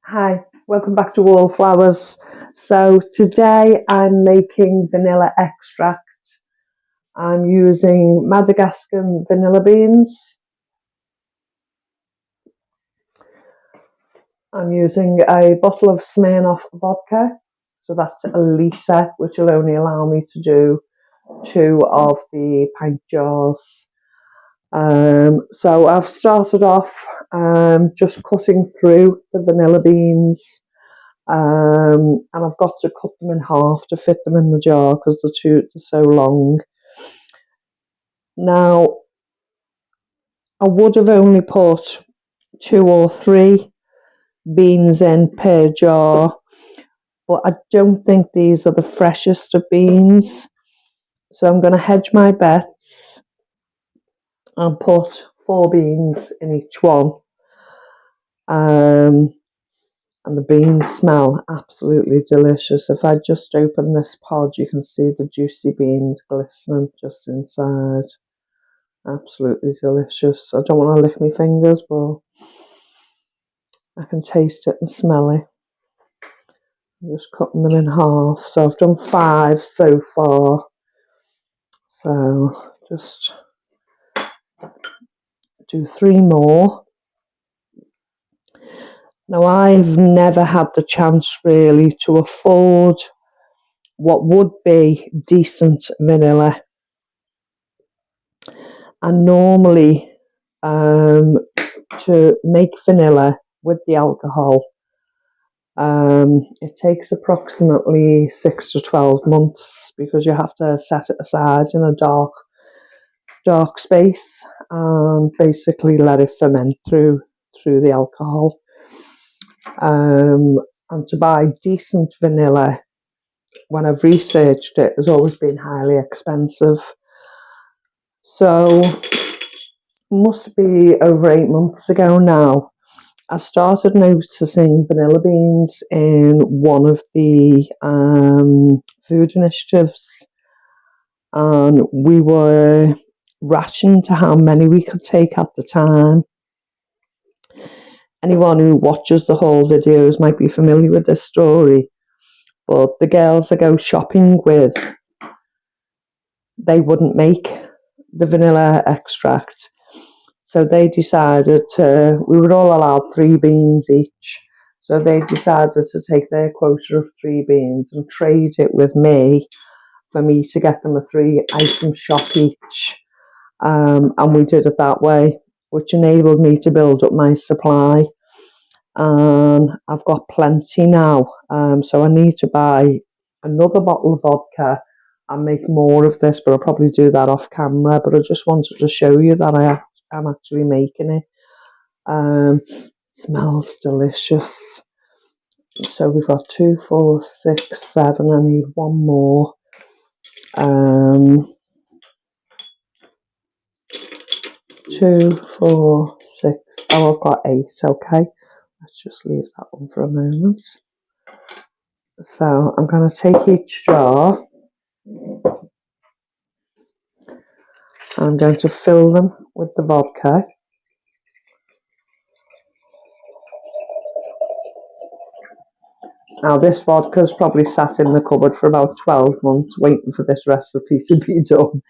Hi, welcome back to Wallflowers. So today I'm making vanilla extract. I'm using Madagascar vanilla beans. I'm using a bottle of Smirnoff vodka. So that's a litre, which will only allow me to do two of the pint jars. So I've started off just cutting through the vanilla beans. And I've got to cut them in half to fit them in the jar because they're so long. Now, I would have only put 2 or 3 beans in per jar, but I don't think these are the freshest of beans. So I'm going to hedge my bets and put 4 beans in each one. And the beans smell absolutely delicious. If I just open this pod, you can see the juicy beans glistening just inside. Absolutely delicious. I don't want to lick my fingers, but I can taste it and smell it. I'm just cutting them in half. So I've done 5 so far. So just do 3 more. Now, I've never had the chance really to afford what would be decent vanilla. And normally, to make vanilla with the alcohol, it takes approximately 6 to 12 months because you have to set it aside in a dark space and basically let it ferment through the alcohol. And to buy decent vanilla, when I've researched it, has always been highly expensive. So must be over 8 months ago now, I started noticing vanilla beans in one of the food initiatives, and we were rationed to how many we could take at the time. Anyone who watches the whole videos might be familiar with this story, but the girls I go shopping with, they wouldn't make the vanilla extract. So they decided we were all allowed 3 beans each. So they decided to take their quota of 3 beans and trade it with me for me to get them a 3-item shop each. And we did it that way, which enabled me to build up my supply. And I've got plenty now. So I need to buy another bottle of vodka and make more of this, but I'll probably do that off camera. But I just wanted to show you that I'm actually making it. Smells delicious. So we've got 2, 4, 6, 7. I need 1 more. 2, 4, 6. Oh, I've got 8. Okay, let's just leave that one for a moment. So I'm going to take each jar. I'm going to fill them with the vodka. Now, this vodka's probably sat in the cupboard for about 12 months waiting for this recipe to be done.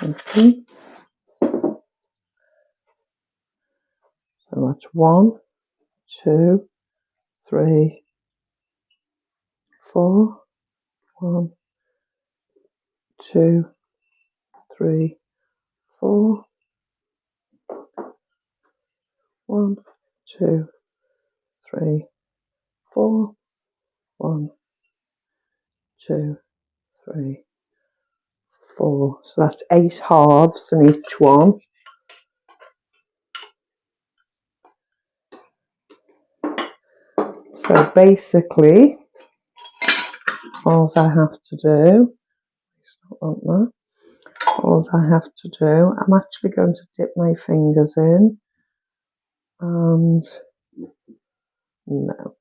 Okay. So that's 1, 2, 3, 4. 1, 2, 3, 4. 1, 2, 3, 4. 1, 2, 3, 4. So that's 8 halves in each one. So basically, all I have to do, I'm actually going to dip my fingers in, and no.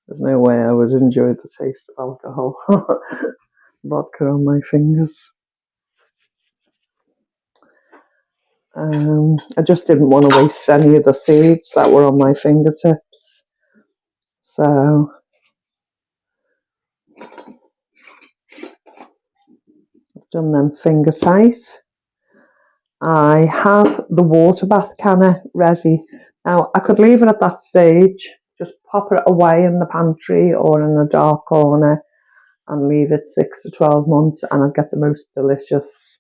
There's no way I would enjoy the taste of alcohol. vodka on my fingers. I just didn't want to waste any of the seeds that were on my fingertips. So I've done them finger tight. I have the water bath canner ready. Now I could leave it at that stage, just pop it away in the pantry or in a dark corner and leave it 6 to 12 months and I'd get the most delicious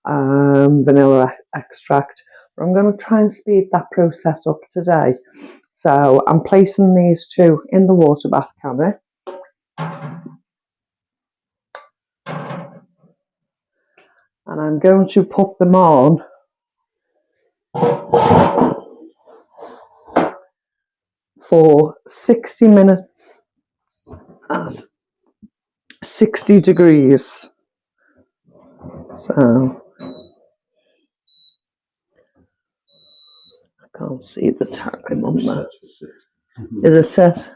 vanilla extract. But I'm going to try and speed that process up today. So I'm placing these two in the water bath canner. And I'm going to put them on for 60 minutes at 60 degrees. So I can't see the time on that. Is it set?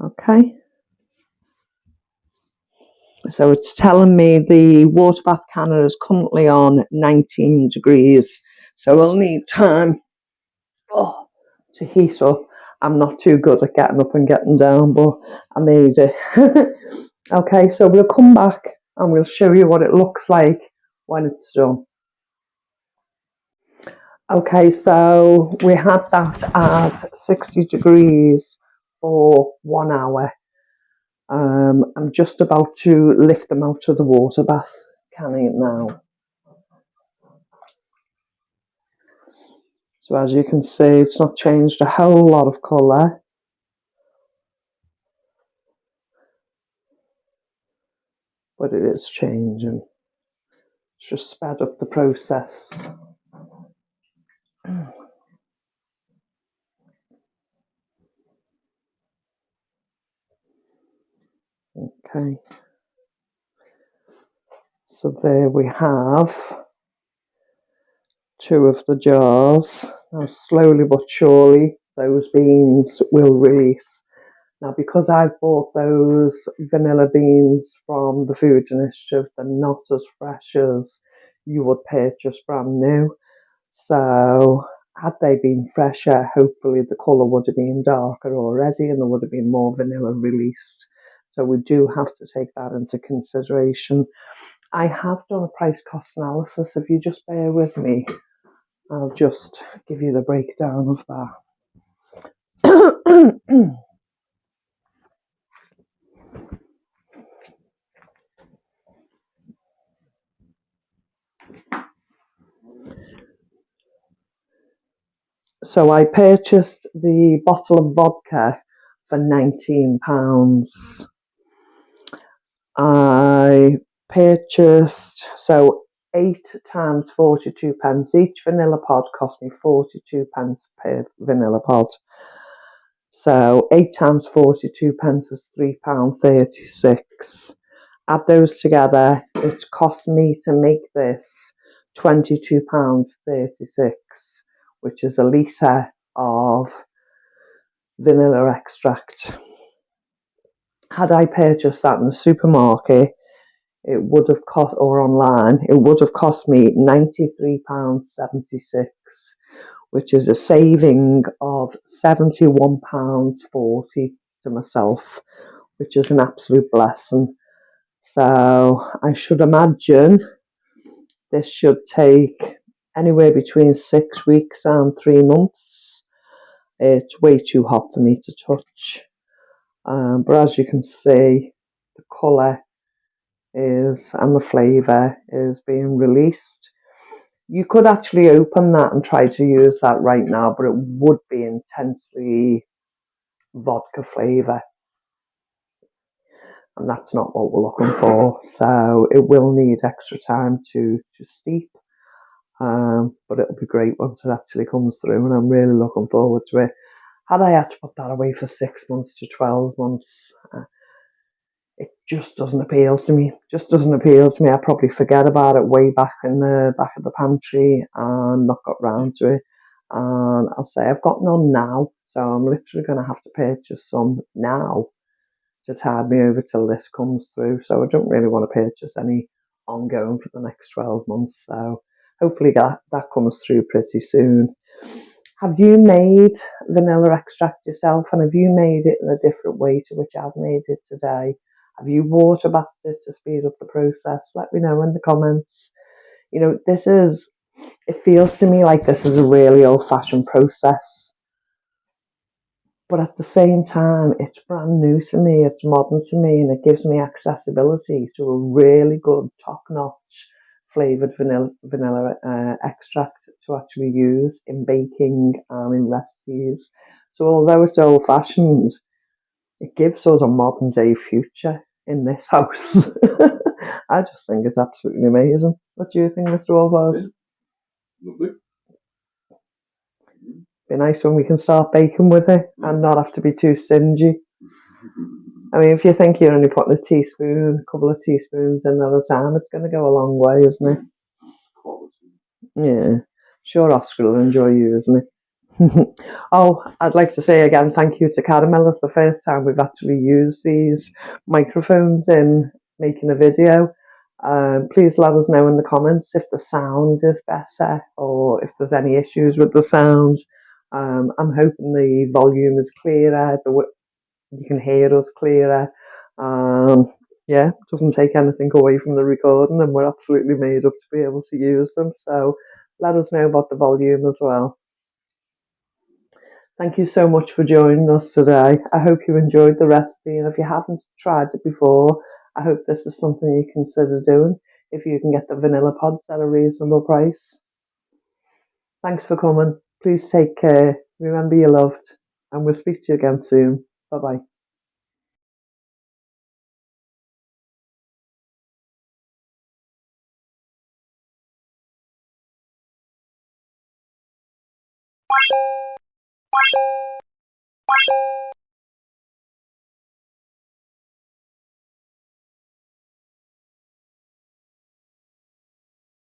Okay. So it's telling me the water bath canner is currently on 19 degrees. So we'll need time to heat up. I'm not too good at getting up and getting down, but I made it. Okay, so we'll come back and we'll show you what it looks like when it's done. Okay, so we had that at 60 degrees for 1 hour. I'm just about to lift them out of the water bath canning now. So as you can see, it's not changed a whole lot of colour. But it is changing. It's just sped up the process. Okay. So there we have 2 of the jars. Now slowly but surely those beans will release. Now because I've bought those vanilla beans from the Food Initiative, they're not as fresh as you would purchase brand new. So had they been fresher, hopefully the colour would have been darker already and there would have been more vanilla released. So we do have to take that into consideration. I have done a price cost analysis. If you just bear with me, I'll just give you the breakdown of that. So I purchased the bottle of vodka for £19. I purchased, so 8 times 42 pence. Each vanilla pod cost me 42 pence per vanilla pod. So 8 times 42 pence is £3.36. Add those together, it's cost me to make this £22.36, which is a litre of vanilla extract. Had I purchased that in the supermarket, it would have cost, or online, it would have cost me £93.76, which is a saving of £71.40 to myself, which is an absolute blessing. So I should imagine this should take anywhere between 6 weeks and 3 months. It's way too hot for me to touch. But as you can see, the colour is and the flavour is being released. You could actually open that and try to use that right now, but it would be intensely vodka flavour. And that's not what we're looking for. So it will need extra time to steep. But it'll be great once it actually comes through, and I'm really looking forward to it. Had I had to put that away for 6 months to 12 months, it just doesn't appeal to me. I probably forget about it way back in the back of the pantry and not got round to it. And I'll say I've got none now, so I'm literally going to have to purchase some now to tide me over till this comes through. So I don't really want to purchase any ongoing for the next 12 months. So hopefully that comes through pretty soon. Have you made vanilla extract yourself, and have you made it in a different way to which I've made it today? Have you water bathed it to speed up the process? Let me know in the comments. You know, it feels to me like this is a really old-fashioned process, but at the same time, it's brand new to me, it's modern to me, and it gives me accessibility to a really good, top-notch flavoured vanilla extract to actually use in baking and in recipes. So although it's old-fashioned, it gives us a modern-day future in this house. I just think it's absolutely amazing. What do you think, Mr. Walvers? Lovely. Be nice when we can start baking with it and not have to be too stingy. I mean, if you think you're only putting a couple of teaspoons in at a time, it's going to go a long way, isn't it? Yeah. Sure, Oscar will enjoy using it. Oh, I'd like to say again, thank you to Caramel. It's the first time we've actually used these microphones in making a video. Please let us know in the comments if the sound is better or if there's any issues with the sound. I'm hoping the volume is clearer, you can hear us clearer. Yeah, it doesn't take anything away from the recording, and we're absolutely made up to be able to use them. So let us know about the volume as well. Thank you so much for joining us today. I hope you enjoyed the recipe, and if you haven't tried it before, I hope this is something you consider doing if you can get the vanilla pods at a reasonable price. Thanks for coming. Please take care. Remember you're loved, and we'll speak to you again soon. Bye bye.